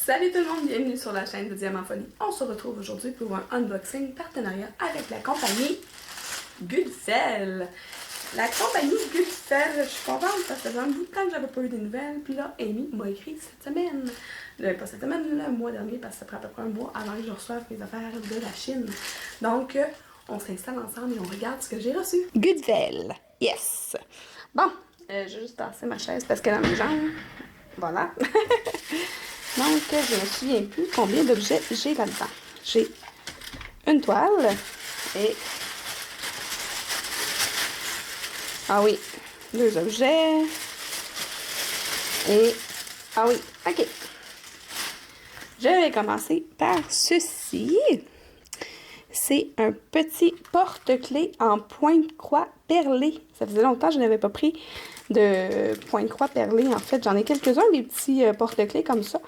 Salut tout le monde, bienvenue sur la chaîne de Diamant Folie. On se retrouve aujourd'hui pour un unboxing partenariat avec la compagnie Goodfell. La compagnie Goodfell, je suis contente parce que ça faisait un bout de temps que j'avais pas eu des nouvelles. Puis là, Amy m'a écrit cette semaine. Pas cette semaine, le mois dernier, parce que ça prend à peu près un mois avant que je reçoive mes affaires de la Chine. Donc, on s'installe ensemble et on regarde ce que j'ai reçu. Goodfell, yes! Bon, j'ai juste tassé ma chaise parce qu'elle a mes jambes. Voilà. Donc, je ne me souviens plus combien d'objets j'ai là-dedans. J'ai une toile et... Ah oui, 2 objets. Et... Ah oui, ok. Je vais commencer par ceci. C'est un petit porte-clés en pointe-croix perlé. Ça faisait longtemps que je n'avais pas pris de pointe-croix perlé. En fait, j'en ai quelques-uns, des petits porte-clés comme ça.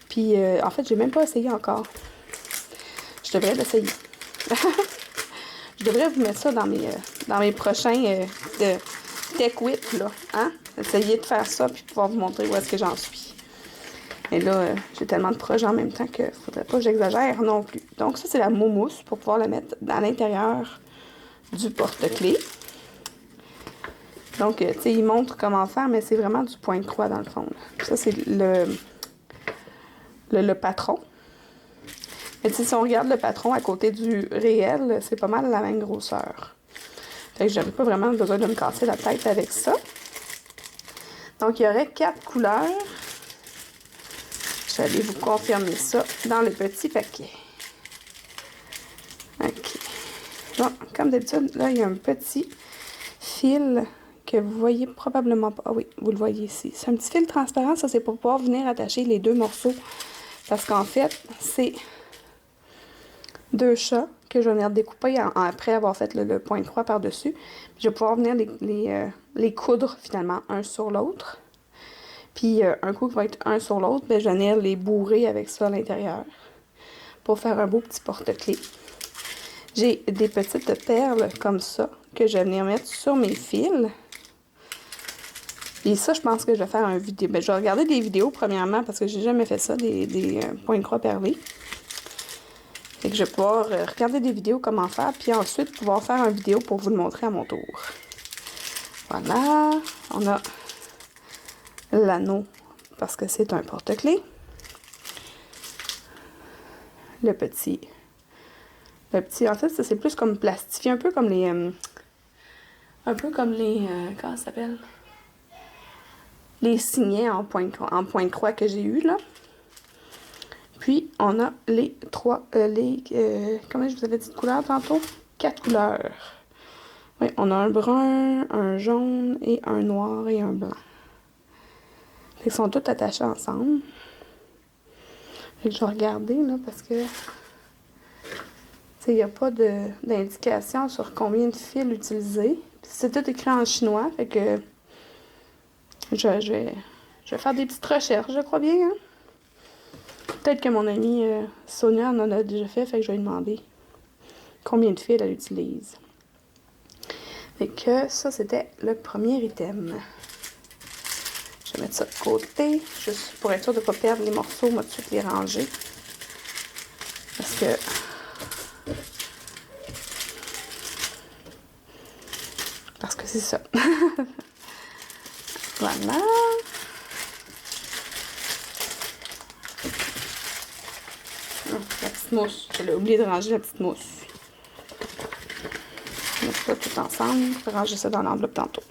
Puis, en fait, j'ai même pas essayé encore. Je devrais l'essayer. Je devrais vous mettre ça dans mes prochains de Tech Whip, là. Hein? Essayer de faire ça, puis pouvoir vous montrer où est-ce que j'en suis. Et là, j'ai tellement de projets en même temps qu'il ne faudrait pas que j'exagère non plus. Donc, ça, c'est la mousse pour pouvoir la mettre à l'intérieur du porte-clés. Donc, tu sais, il montre comment faire, mais c'est vraiment du point-croix dans le fond. Ça, c'est le patron. Mais si on regarde le patron à côté du réel, c'est pas mal la même grosseur. Fait que j'avais pas vraiment besoin de me casser la tête avec ça. Donc, il y aurait 4 couleurs. Je vais aller vous confirmer ça dans le petit paquet. OK. Bon, comme d'habitude, là, il y a un petit fil que vous voyez probablement pas. Ah oui, vous le voyez ici. C'est un petit fil transparent. Ça, c'est pour pouvoir venir attacher les 2 morceaux. Parce qu'en fait, c'est 2 chats que je vais venir découper après avoir fait le point de croix par-dessus. Je vais pouvoir venir les coudre finalement un sur l'autre. Puis un coup qui va être un sur l'autre, ben, je vais venir les bourrer avec ça à l'intérieur pour faire un beau petit porte-clés. J'ai des petites perles comme ça que je vais venir mettre sur mes fils. Et ça, je pense que je vais faire un vidéo. Ben, je vais regarder des vidéos premièrement parce que j'ai jamais fait ça, des points de croix perlés. Fait que je vais pouvoir regarder des vidéos comment faire, puis ensuite pouvoir faire une vidéo pour vous le montrer à mon tour. Voilà, on a l'anneau parce que c'est un porte-clés. Le petit, en fait, ça c'est plus comme plastifié, un peu comme les, comment ça s'appelle? Les signets en point de croix que j'ai eu là. Puis, on a les 3, comment je vous avais dit de couleurs tantôt? 4 couleurs. Oui, on a un brun, un jaune, et un noir et un blanc. Ils sont tous attachés ensemble. Fait que je vais regarder, là, parce que, il n'y a pas d'indication sur combien de fils utiliser. C'est tout écrit en chinois, fait que je vais faire des petites recherches, je crois bien, hein? Peut-être que mon amie Sonia en a déjà fait que je vais lui demander combien de fils elle utilise. Fait que ça, c'était le premier item. Je vais mettre ça de côté, juste pour être sûr de ne pas perdre les morceaux, moi tout de suite les ranger. Parce que... c'est ça. Voilà. La petite mousse. J'ai oublié de ranger la petite mousse. Je vais mettre ça tout ensemble. Je vais ranger ça dans l'enveloppe tantôt.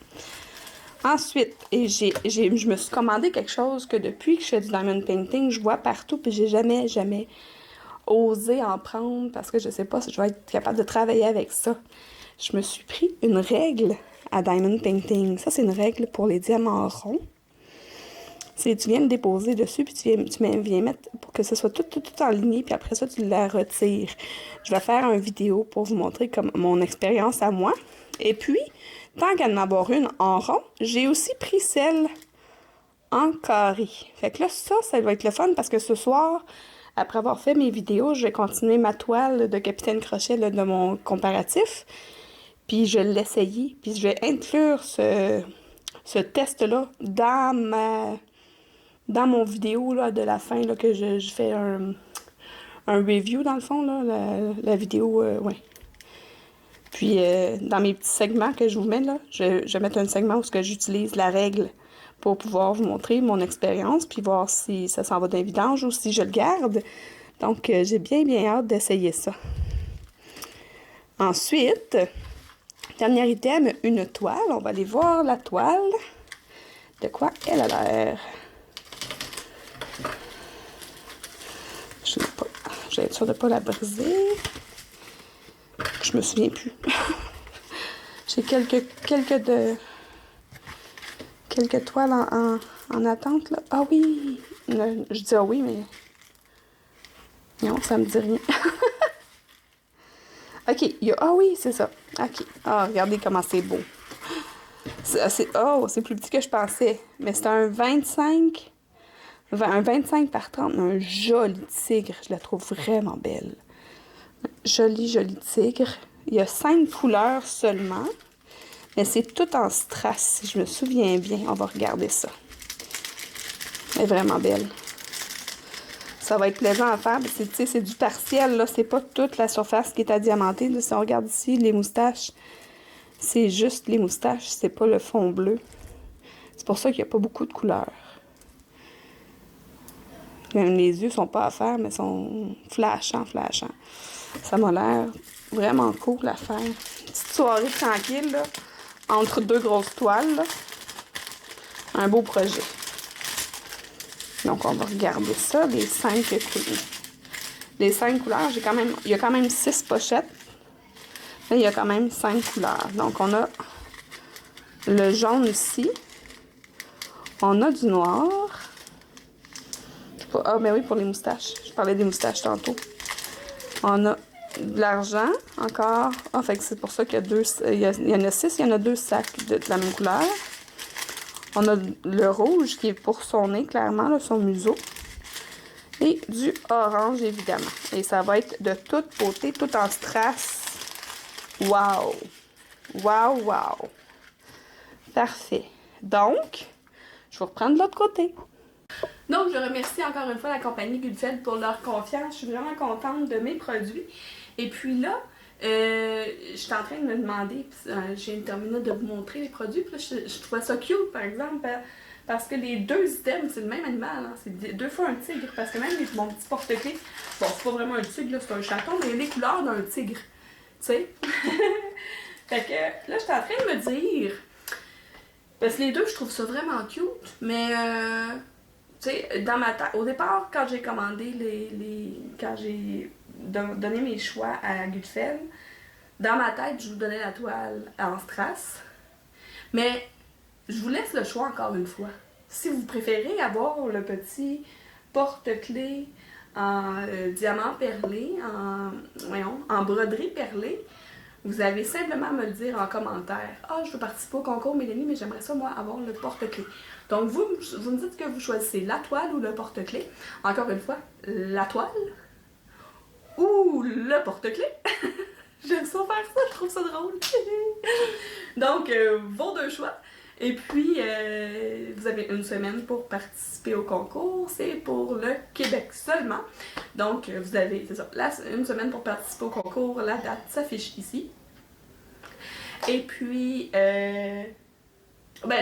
Ensuite, je me suis commandé quelque chose que depuis que je fais du diamond painting, je vois partout, puis j'ai jamais osé en prendre parce que je sais pas si je vais être capable de travailler avec ça. Je me suis pris une règle à diamond painting. Ça, c'est une règle pour les diamants ronds. Tu viens le déposer dessus, puis tu viens mettre pour que ce soit tout aligné, puis après ça, tu la retires. Je vais faire une vidéo pour vous montrer comme mon expérience à moi. Et puis, tant qu'à en avoir une en rond, j'ai aussi pris celle en carré. Fait que là, ça va être le fun parce que ce soir, après avoir fait mes vidéos, je vais continuer ma toile de Capitaine Crochet là, de mon comparatif. Puis je vais l'essayer, puis je vais inclure ce test-là dans dans mon vidéo là, de la fin, là, que je fais un review dans le fond, là, la vidéo, ouais. Puis dans mes petits segments que je vous mets, là, je vais mettre un segment où j'utilise la règle pour pouvoir vous montrer mon expérience, puis voir si ça s'en va d'un vidange ou si je le garde. Donc, j'ai bien hâte d'essayer ça. Ensuite, dernier item, une toile. On va aller voir la toile. De quoi elle a l'air. Je vais être sûre de ne pas la briser. Je me souviens plus. J'ai quelques toiles en attente, là. Ah oui! Je dis ah oui, mais... Non, ça me dit rien. OK, il y a... Ah oui, c'est ça. OK. Ah, regardez comment c'est beau. C'est plus petit que je pensais. Mais c'est un 25 par 30. Un joli tigre. Je la trouve vraiment belle. Joli tigre. Il y a 5 couleurs seulement. Mais c'est tout en strass, si je me souviens bien. On va regarder ça. Elle est vraiment belle. Ça va être plaisant à faire. C'est du partiel, là. C'est pas toute la surface qui est adiamantée. Là, si on regarde ici, les moustaches, c'est juste les moustaches. C'est pas le fond bleu. C'est pour ça qu'il n'y a pas beaucoup de couleurs. Même les yeux sont pas à faire, mais sont flashants. Ça m'a l'air vraiment cool à faire. Une petite soirée tranquille, là, entre deux grosses toiles, là. Un beau projet. Donc, on va regarder ça, les 5 couleurs. Les 5 couleurs, il y a quand même 6 pochettes. Mais il y a quand même 5 couleurs. Donc, on a le jaune ici. On a du noir. Ah, mais oui, pour les moustaches. Je parlais des moustaches tantôt. On a de l'argent encore. Ah, fait que c'est pour ça qu'il y a deux. Il y en a 6, il y en a 2 sacs de la même couleur. On a le rouge qui est pour son nez, clairement, là, son museau. Et du orange, évidemment. Et ça va être de toute beauté, tout en strass. Wow! Wow! Parfait. Donc, je vais reprendre de l'autre côté. Donc, je remercie encore une fois la compagnie Gulfeld pour leur confiance. Je suis vraiment contente de mes produits. Et puis là, je suis en train de me demander, j'ai terminé de vous montrer les produits, puis là, je trouvais ça cute, par exemple, parce que les 2 items, c'est le même animal, hein, c'est 2 fois un tigre, parce que même mon petit porte-clés, bon, c'est pas vraiment un tigre, c'est un chaton, mais il a les couleurs d'un tigre, tu sais. Fait que là, j'étais en train de me dire, parce que les deux, je trouve ça vraiment cute, mais tu sais, dans ma tête, au départ, quand j'ai commandé quand j'ai donné mes choix à Gutfeld, dans ma tête, je vous donnais la toile en strass. Mais je vous laisse le choix encore une fois. Si vous préférez avoir le petit porte-clés en diamant perlé, en broderie perlée, vous avez simplement à me le dire en commentaire. Ah, je veux participer au concours, Mélanie, mais j'aimerais ça, moi, avoir le porte-clés. Donc, vous me dites que vous choisissez la toile ou le porte-clés. Encore une fois, la toile ou le porte-clés. J'aime ça faire ça, je trouve ça drôle. Donc, vos 2 choix. Et puis, vous avez une semaine pour participer au concours. C'est pour le Québec seulement. Donc, vous avez, c'est ça, une semaine pour participer au concours. La date s'affiche ici. Et puis,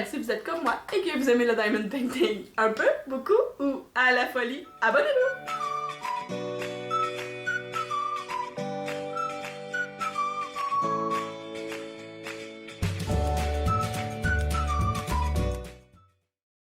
si vous êtes comme moi et que vous aimez le diamond painting un peu, beaucoup ou à la folie, abonnez-vous!